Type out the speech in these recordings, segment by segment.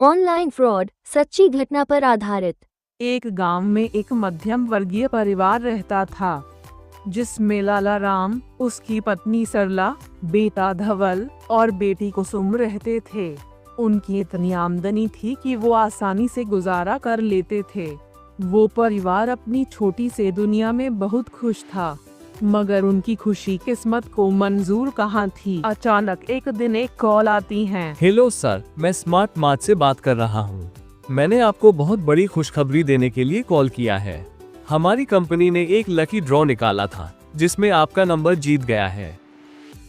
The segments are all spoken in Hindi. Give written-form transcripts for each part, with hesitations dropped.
ऑनलाइन फ्रॉड, सच्ची घटना पर आधारित। एक गांव में एक मध्यम वर्गीय परिवार रहता था, जिसमें लाला राम, उसकी पत्नी सरला, बेटा धवल और बेटी कुसुम रहते थे। उनकी इतनी आमदनी थी कि वो आसानी से गुजारा कर लेते थे। वो परिवार अपनी छोटी से दुनिया में बहुत खुश था, मगर उनकी खुशी किस्मत को मंजूर कहाँ थी। अचानक एक दिन एक कॉल आती है। हेलो सर, मैं स्मार्ट मार्ट से बात कर रहा हूँ। मैंने आपको बहुत बड़ी खुशखबरी देने के लिए कॉल किया है। हमारी कंपनी ने एक लकी ड्रॉ निकाला था, जिसमें आपका नंबर जीत गया है।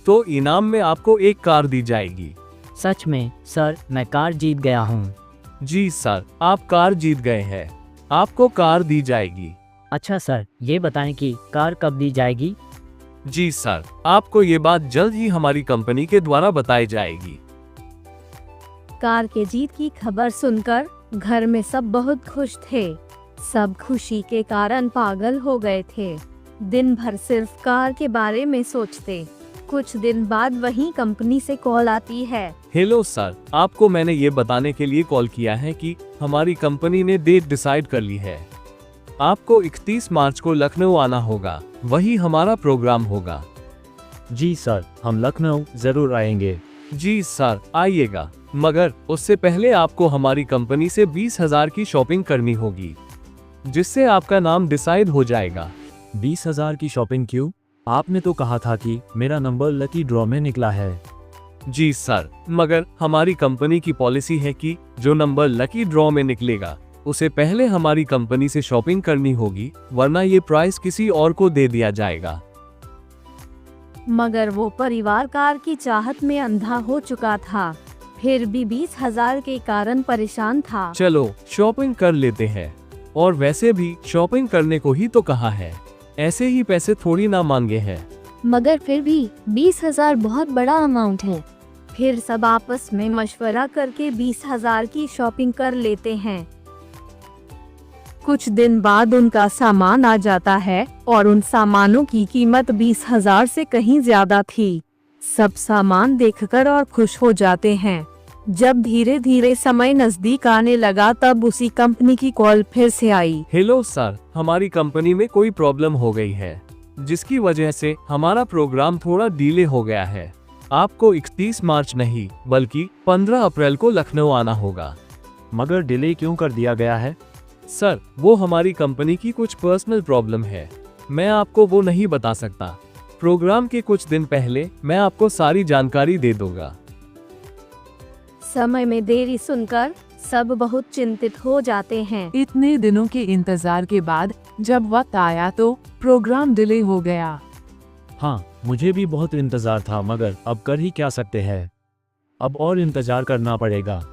तो इनाम में आपको एक कार दी जाएगी। सच में सर, मैं कार जीत गया हूँ। जी सर, आप कार जीत गए हैं। आपको कार दी जाएगी। अच्छा सर, ये बताएं कि कार कब दी जाएगी? जी सर, आपको ये बात जल्द ही हमारी कंपनी के द्वारा बताई जाएगी। कार के जीत की खबर सुनकर घर में सब बहुत खुश थे। सब खुशी के कारण पागल हो गए थे। दिन भर सिर्फ कार के बारे में सोचते। कुछ दिन बाद वही कंपनी से कॉल आती है। हेलो सर, आपको मैंने ये बताने के लिए कॉल किया है कि हमारी कंपनी ने डेट डिसाइड कर ली है। आपको 31 मार्च को लखनऊ आना होगा, वही हमारा प्रोग्राम होगा। जी सर, हम लखनऊ जरूर आएंगे। जी सर, आइएगा, मगर उससे पहले आपको हमारी कंपनी से 20,000 की शॉपिंग करनी होगी, जिससे आपका नाम डिसाइड हो जाएगा। 20,000 की शॉपिंग क्यों? आपने तो कहा था कि मेरा नंबर लकी ड्रॉ में निकला है। जी सर, मगर हमारी कंपनी की पॉलिसी है कि जो नंबर लकी ड्रॉ में निकलेगा उसे पहले हमारी कंपनी से शॉपिंग करनी होगी, वरना ये प्राइस किसी और को दे दिया जाएगा। मगर वो परिवार कार की चाहत में अंधा हो चुका था, फिर भी 20,000 के कारण परेशान था। चलो शॉपिंग कर लेते हैं, और वैसे भी शॉपिंग करने को ही तो कहा है, ऐसे ही पैसे थोड़ी ना मांगे हैं। मगर फिर भी 20,000 बहुत बड़ा अमाउंट है। फिर सब आपस में मशवरा करके 20,000 की शॉपिंग कर लेते हैं। कुछ दिन बाद उनका सामान आ जाता है और उन सामानों की कीमत 20,000 से कहीं ज्यादा थी। सब सामान देखकर और खुश हो जाते हैं। जब धीरे धीरे समय नजदीक आने लगा, तब उसी कंपनी की कॉल फिर से आई। हेलो सर, हमारी कंपनी में कोई प्रॉब्लम हो गई है, जिसकी वजह से हमारा प्रोग्राम थोड़ा डिले हो गया है। आपको 31 मार्च नहीं बल्कि 15 अप्रैल को लखनऊ आना होगा। मगर डिले क्यों कर दिया गया है? सर, वो हमारी कंपनी की कुछ पर्सनल प्रॉब्लम है, मैं आपको वो नहीं बता सकता। प्रोग्राम के कुछ दिन पहले मैं आपको सारी जानकारी दे दूंगा। समय में देरी सुनकर सब बहुत चिंतित हो जाते हैं। इतने दिनों के इंतजार के बाद जब वक्त आया तो प्रोग्राम डिले हो गया। हाँ, मुझे भी बहुत इंतजार था, मगर अब कर ही क्या सकते हैं। अब और इंतजार करना पड़ेगा।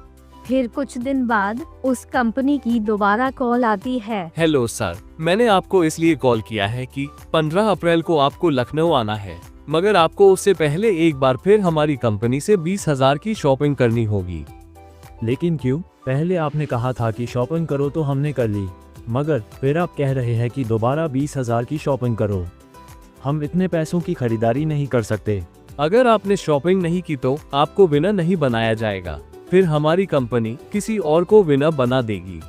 फिर कुछ दिन बाद उस कंपनी की दोबारा कॉल आती है। हेलो सर, मैंने आपको इसलिए कॉल किया है कि 15 अप्रैल को आपको लखनऊ आना है, मगर आपको उससे पहले एक बार फिर हमारी कंपनी से 20,000 की शॉपिंग करनी होगी। लेकिन क्यों? पहले आपने कहा था कि शॉपिंग करो तो हमने कर ली, मगर फिर आप कह रहे हैं कि दोबारा 20,000 की शॉपिंग करो। हम इतने पैसों की खरीदारी नहीं कर सकते। अगर आपने शॉपिंग नहीं की तो आपको विनर नहीं बनाया जाएगा, फिर हमारी कंपनी किसी और को विनर बना देगी।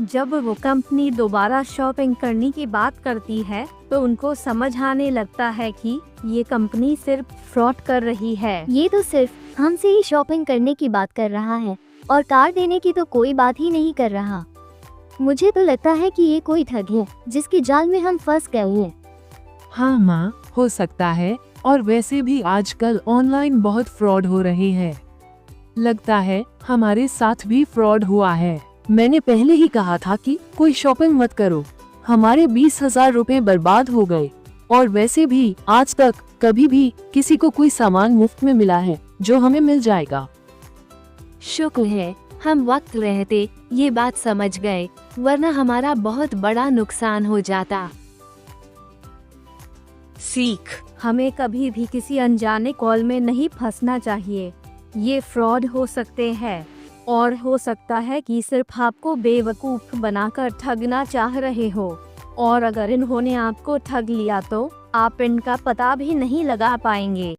जब वो कंपनी दोबारा शॉपिंग करने की बात करती है, तो उनको समझ आने लगता है कि ये कंपनी सिर्फ फ्रॉड कर रही है। ये तो सिर्फ हमसे ही शॉपिंग करने की बात कर रहा है और कार देने की तो कोई बात ही नहीं कर रहा। मुझे तो लगता है कि ये कोई ठग है, जिसकी जाल में हम फंस गए हैं। हाँ माँ, हो सकता है, और वैसे भी आजकल ऑनलाइन बहुत फ्रॉड हो रहे हैं। लगता है हमारे साथ भी फ्रॉड हुआ है। मैंने पहले ही कहा था कि कोई शॉपिंग मत करो। हमारे 20,000 रुपए बर्बाद हो गए, और वैसे भी आज तक कभी भी किसी को कोई सामान मुफ्त में मिला है जो हमें मिल जाएगा। शुक्र है हम वक्त रहते ये बात समझ गए, वरना हमारा बहुत बड़ा नुकसान हो जाता। सीख, हमें कभी भी किसी अनजाने कॉल में नहीं फंसना चाहिए। ये फ्रॉड हो सकते हैं, और हो सकता है कि सिर्फ आपको बेवकूफ़ बनाकर ठगना चाह रहे हो, और अगर इन्होंने आपको ठग लिया तो आप इनका पता भी नहीं लगा पाएंगे।